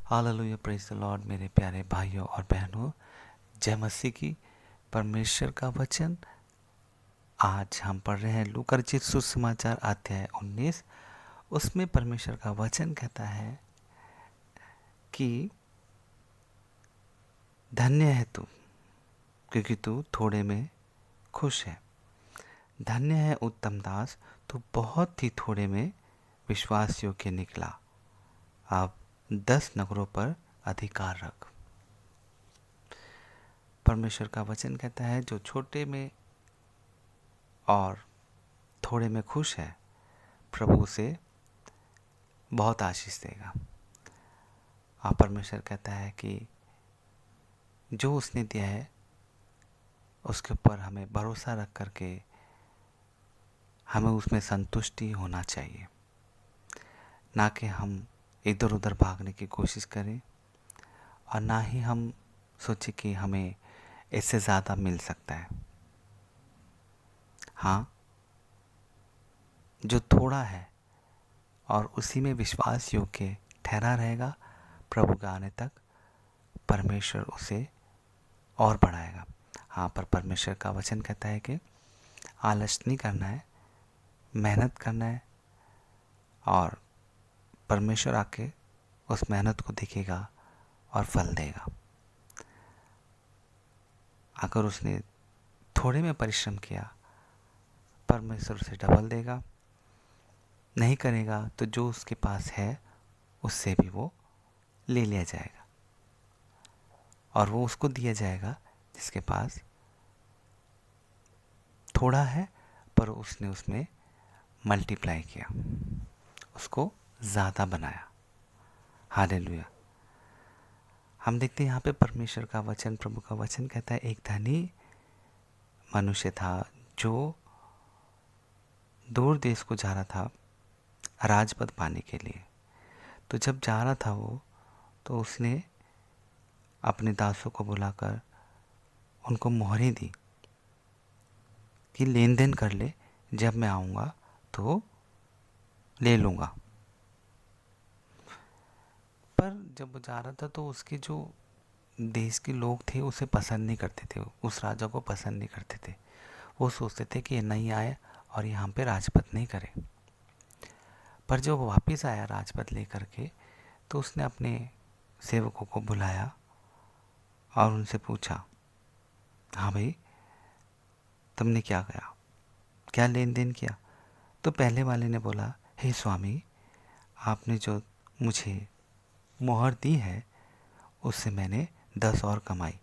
Hallelujah, praise the Lord. मेरे प्यारे भाइयों और बहनों, जय मसीह की। परमेश्वर का वचन आज हम पढ़ रहे हैं लूका रचित सुसमाचार अध्याय 19। उसमें परमेश्वर का वचन कहता है कि धन्य है तू, क्योंकि तू थोड़े में खुश है। धन्य है उत्तम दास, तू बहुत ही थोड़े में विश्वास योग्य निकला, अब 10 नगरों पर अधिकार रख। परमेश्वर का वचन कहता है जो छोटे में और थोड़े में खुश है, प्रभु उसे बहुत आशीष देगा। और परमेश्वर कहता है कि जो उसने दिया है उसके ऊपर हमें भरोसा रख करके हमें उसमें संतुष्टि होना चाहिए, ना कि हम इधर उधर भागने की कोशिश करें और ना ही हम सोचें कि हमें इससे ज़्यादा मिल सकता है। हाँ, जो थोड़ा है और उसी में विश्वास योग्य ठहरा रहेगा, प्रभु के आने तक परमेश्वर उसे और बढ़ाएगा। हाँ, पर परमेश्वर का वचन कहता है कि आलस नहीं करना है, मेहनत करना है और परमेश्वर आके उस मेहनत को देखेगा और फल देगा। अगर उसने थोड़े में परिश्रम किया, परमेश्वर उसे डबल देगा। नहीं करेगा तो जो उसके पास है उससे भी वो ले लिया जाएगा और वो उसको दिया जाएगा जिसके पास थोड़ा है पर उसने उसमें मल्टीप्लाई किया, उसको ज़्यादा बनाया। हालेलुया। हम देखते हैं यहाँ पे परमेश्वर का वचन, प्रभु का वचन कहता है एक धनी मनुष्य था जो दूर देश को जा रहा था राजपद पाने के लिए। तो जब जा रहा था वो, तो उसने अपने दासों को बुलाकर उनको मोहरें दी कि लेन देन कर ले, जब मैं आऊँगा तो ले लूँगा। पर जब वो जा रहा था तो उसके जो देश के लोग थे उसे पसंद नहीं करते थे, उस राजा को पसंद नहीं करते थे। वो सोचते थे कि ये नहीं आए और यहाँ पे राजपद नहीं करे। पर जब वो वापस आया राजपद लेकर के, तो उसने अपने सेवकों को बुलाया और उनसे पूछा, हाँ भाई, तुमने क्या किया, क्या लेन देन किया? तो पहले वाले ने बोला, हे स्वामी, आपने जो मुझे मोहर दी है उससे मैंने 10 और कमाई।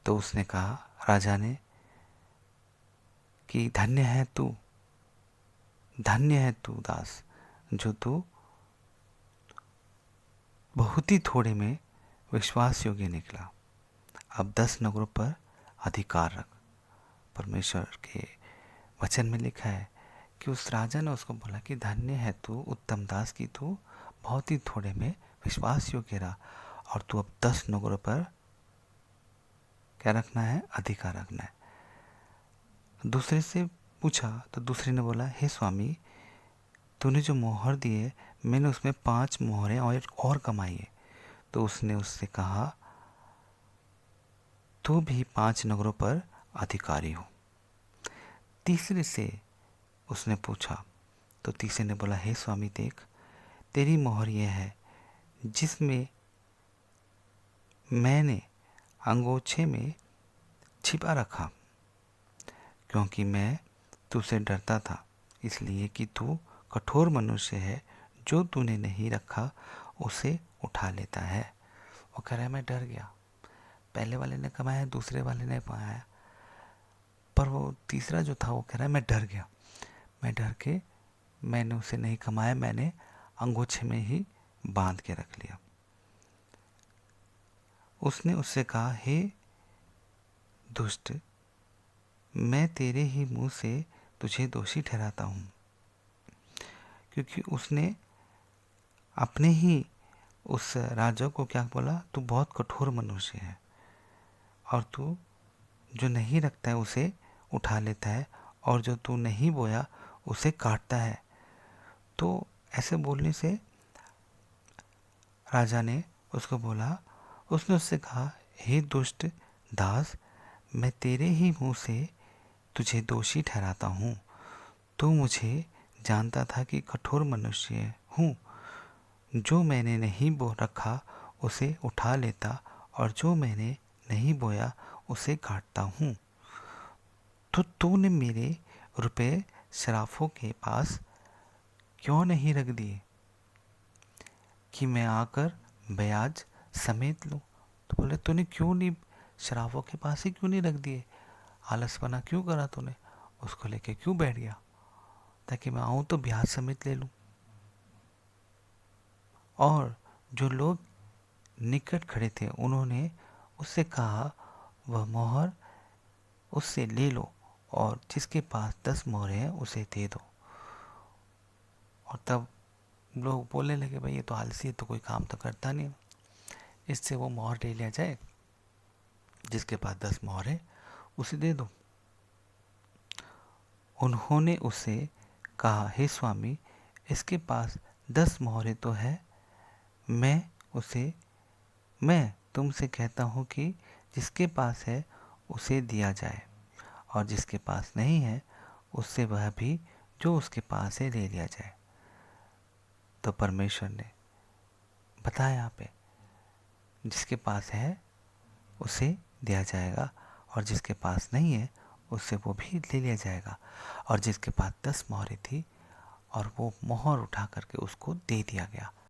तो उसने कहा, राजा ने, कि धन्य है तू, धन्य है तू दास, जो तू बहुत ही थोड़े में विश्वास योग्य निकला, अब 10 नगरों पर अधिकार रख। परमेश्वर के वचन में लिखा है कि उस राजा ने उसको बोला कि धन्य है तू उत्तम दास, की तू बहुत ही थोड़े में विश्वास योग्य रहा और तू अब 10 नगरों पर क्या रखना है, अधिकार रखना है। दूसरे से पूछा तो दूसरे ने बोला, हे स्वामी, तूने जो मोहर दी है मैंने उसमें 5 मोहरें और कमाई है। तो उसने उससे कहा, तू भी 5 नगरों पर अधिकारी हो। तीसरे से उसने पूछा तो तीसरे ने बोला, हे स्वामी, देख, तेरी मोहर यह है जिसमें मैंने अंगोछे में छिपा रखा, क्योंकि मैं तुझसे डरता था, इसलिए कि तू कठोर मनुष्य है, जो तूने नहीं रखा उसे उठा लेता है। वो कह रहा है मैं डर गया, पहले वाले ने कमाया, दूसरे वाले ने पाया, पर वो तीसरा जो था वो कह रहा है मैं डर गया, मैं डर के मैंने उसे नहीं कमाया, मैंने अंगोछे में ही बांध के रख लिया। उसने उससे कहा, हे दुष्ट, मैं तेरे ही मुंह से तुझे दोषी ठहराता हूँ, क्योंकि उसने अपने ही उस राजा को क्या बोला, तू बहुत कठोर मनुष्य है और तू जो नहीं रखता है उसे उठा लेता है और जो तू नहीं बोया उसे काटता है। तो ऐसे बोलने से राजा ने उसको बोला, उसने उससे कहा, हे दुष्ट दास, मैं तेरे ही मुंह से तुझे दोषी ठहराता हूँ। तू मुझे जानता था कि कठोर मनुष्य हूँ। जो मैंने नहीं बो रखा उसे उठा लेता, और जो मैंने नहीं बोया उसे काटता हूँ। तो तूने मेरे रुपए शराफों के पास क्यों नहीं रख दिए कि मैं आकर ब्याज समेत लूँ? तो बोले, तूने क्यों नहीं, शराफों के पास ही क्यों नहीं रख दिए? आलसपना क्यों करा तूने? उसको लेके क्यों बैठ गया ताकि मैं आऊँ तो ब्याज समेत ले लूँ? और जो लोग निकट खड़े थे उन्होंने उससे कहा, वह मोहर उससे ले लो, और जिसके पास 10 मोहरें हैं उसे दे दो। और तब लोग बोलने लगे, भाई ये तो आलसी है, तो कोई काम तो करता नहीं, इससे वो मोहर ले लिया जाए, जिसके पास 10 मोहर है उसे दे दो। उन्होंने उससे कहा, हे स्वामी, इसके पास 10 मोहरें तो है, मैं तुमसे कहता हूँ कि जिसके पास है उसे दिया जाए, और जिसके पास नहीं है उससे वह भी जो उसके पास है ले लिया जाए। तो परमेश्वर ने बताया यहाँ पे, जिसके पास है उसे दिया जाएगा, और जिसके पास नहीं है उससे वो भी ले लिया जाएगा। और जिसके पास 10 मोहरें थी, और वो मोहर उठा करके उसको दे दिया गया।